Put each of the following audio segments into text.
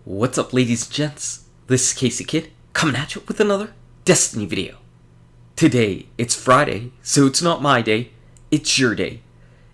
What's up, ladies and gents? This is KSigKid coming at you with another Destiny video. Today, it's Friday, so it's not my day, it's your day.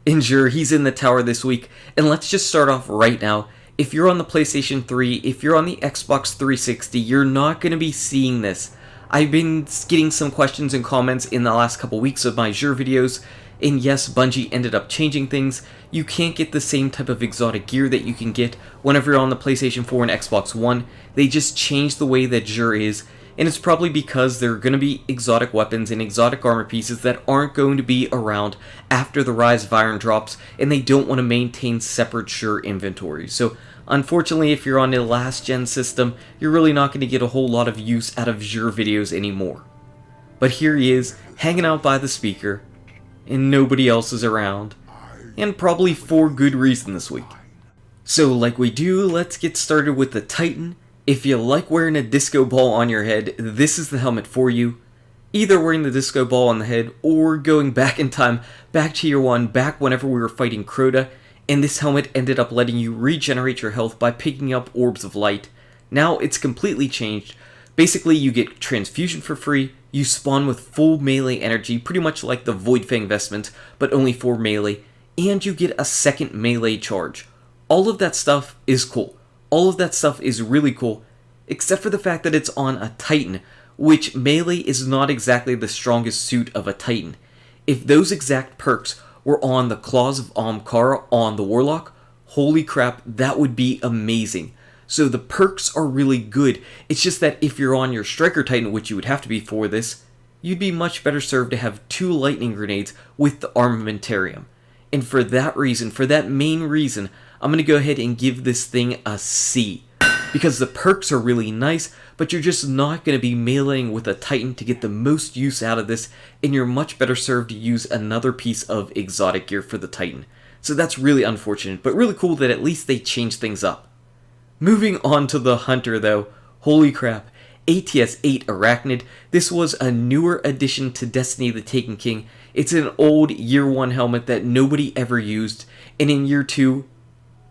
Injure, he's in the tower this week, and let's just start off right now. If you're on the PlayStation 3, if you're on the Xbox 360, you're not going to be seeing this. I've been getting some questions and comments in the last couple weeks of my Jure videos, and yes, Bungie ended up changing things. You can't get the same type of exotic gear that you can get whenever you're on the PlayStation 4 and Xbox One. They just changed the way that Jure is, and it's probably because there are going to be exotic weapons and exotic armor pieces that aren't going to be around after the Rise of Iron drops, and they don't want to maintain separate Jure inventories. So unfortunately, if you're on a last gen system, you're really not going to get a whole lot of use out of Jure videos anymore. But here he is, hanging out by the speaker, and nobody else is around, and probably for good reason this week. So like we do, let's get started with the Titan. If you like wearing a disco ball on your head, this is the helmet for you. Either wearing the disco ball on the head, or going back in time, back to year 1, back whenever we were fighting Crota, and this helmet ended up letting you regenerate your health by picking up orbs of light. Now it's completely changed. Basically, you get transfusion for free, you spawn with full melee energy, pretty much like the Void Fang vestment, but only for melee, and you get a second melee charge. All of that stuff is cool. All of that stuff is really cool, except for the fact that it's on a Titan, which melee is not exactly the strongest suit of a Titan. If those exact perks were on the Claws of Ahamkara on the Warlock, holy crap, that would be amazing. So the perks are really good. It's just that if you're on your Striker Titan, which you would have to be for this, you'd be much better served to have 2 lightning grenades with the armamentarium. And for that reason, for that main reason, I'm going to go ahead and give this thing a C. Because the perks are really nice, but you're just not going to be meleeing with a Titan to get the most use out of this, and you're much better served to use another piece of exotic gear for the Titan. So that's really unfortunate, but really cool that at least they changed things up. Moving on to the Hunter though, holy crap, ATS-8 Arachnid. This was a newer addition to Destiny the Taken King. It's an old year 1 helmet that nobody ever used, and in year 2,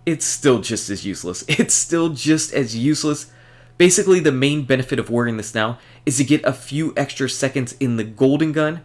it's still just as useless. It's still just as useless. Basically, the main benefit of wearing this now is to get a few extra seconds in the golden gun,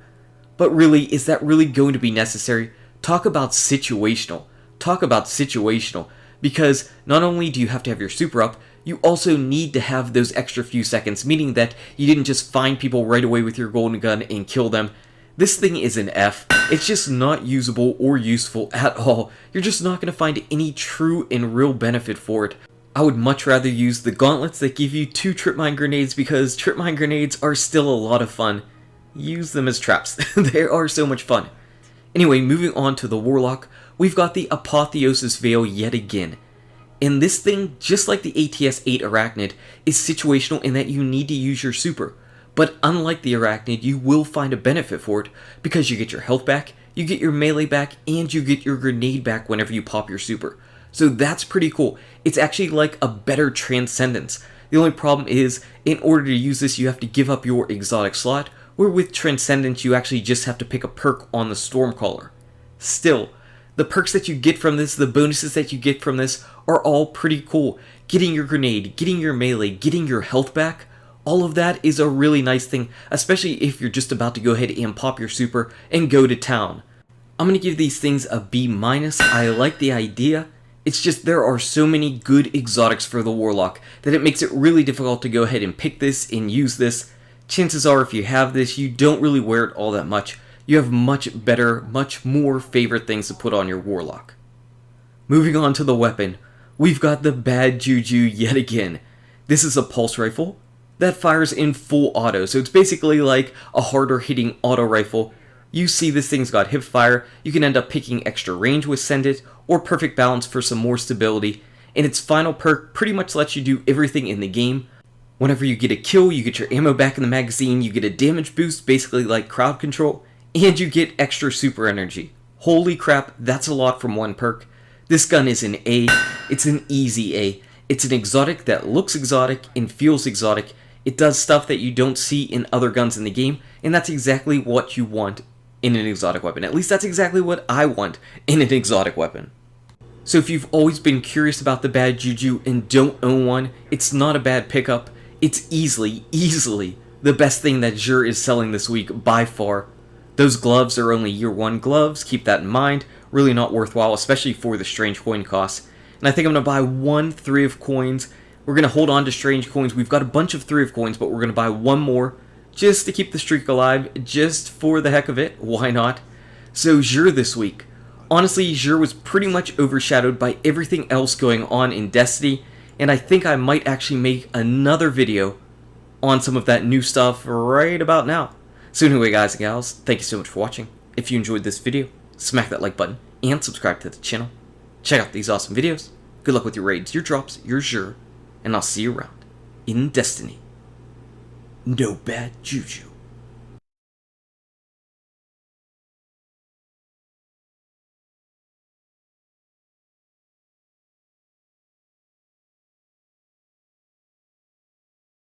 but really, is that really going to be necessary? Talk about situational. Talk about situational. Because not only do you have to have your super up, you also need to have those extra few seconds, meaning that you didn't just find people right away with your golden gun and kill them. This thing is an F. It's just not usable or useful at all. You're just not going to find any true and real benefit for it. I would much rather use the gauntlets that give you 2 trip mine grenades, because trip mine grenades are still a lot of fun. Use them as traps. They are so much fun. Anyway, moving on to the Warlock, we've got the Apotheosis Veil yet again. And this thing, just like the ATS-8 Arachnid, is situational in that you need to use your super. But unlike the Arachnid, you will find a benefit for it, because you get your health back, you get your melee back, and you get your grenade back whenever you pop your super. So that's pretty cool. It's actually like a better Transcendence. The only problem is, in order to use this, you have to give up your exotic slot, where with Transcendence you actually just have to pick a perk on the Stormcaller. Still, the perks that you get from this, the bonuses that you get from this, are all pretty cool. Getting your grenade, getting your melee, getting your health back, all of that is a really nice thing, especially if you're just about to go ahead and pop your super and go to town. I'm going to give these things a B-. I like the idea. It's just there are so many good exotics for the Warlock that it makes it really difficult to go ahead and pick this and use this. Chances are if you have this, you don't really wear it all that much. You have much better, much more favorite things to put on your Warlock. Moving on to the weapon, we've got the bad Juju yet again. This is a pulse rifle that fires in full auto, so it's basically like a harder hitting auto rifle. You see this thing's got hip fire, you can end up picking extra range with Send It, or perfect balance for some more stability, and its final perk pretty much lets you do everything in the game. Whenever you get a kill, you get your ammo back in the magazine, you get a damage boost, basically like crowd control, and you get extra super energy. Holy crap, that's a lot from one perk. This gun is an A, it's an easy A. It's an exotic that looks exotic and feels exotic. It does stuff that you don't see in other guns in the game, and that's exactly what you want in an exotic weapon. At least that's exactly what I want in an exotic weapon. So if you've always been curious about the bad Juju and don't own one, it's not a bad pickup. It's easily the best thing that Juju is selling this week by far. Those gloves are only year 1 gloves, keep that in mind. Really not worthwhile, especially for the strange coin costs. And I think I'm going to buy 1 3 of coins. We're going to hold on to strange coins. We've got a bunch of 3 of coins, but we're going to buy 1 more just to keep the streak alive, just for the heck of it. Why not? So Juju this week. Honestly, Juju was pretty much overshadowed by everything else going on in Destiny, and I think I might actually make another video on some of that new stuff right about now. So anyway, guys and gals, thank you so much for watching. If you enjoyed this video, smack that like button and subscribe to the channel. Check out these awesome videos. Good luck with your raids, your drops, your Juju, and I'll see you around in Destiny. No bad Juju.